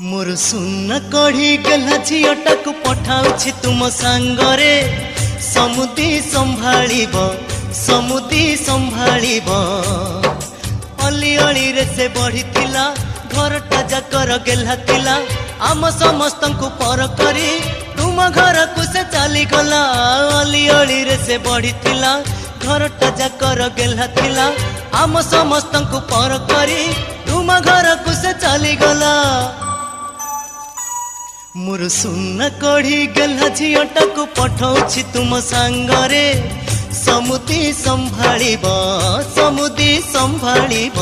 मोर सुन कढ़ी गला झीटा को पठाउछि तुम सांगरे समुदी संभाळिब समुदी संभाळिब अली अली रे से बढ़िथिला घरटा जाकर गेला थिला आम समस्त को पर करी तुम घर को से चली गला अली अली रे से बढ़िथिला घरटा जाकर गेला थिला आम समस्त को पर करी तुम घर को से चली गला मोर सुन कढ़ी गला झीटा को पठाउछि तुम सांगरे समुदी संभाळिब समुदी संभाळिब।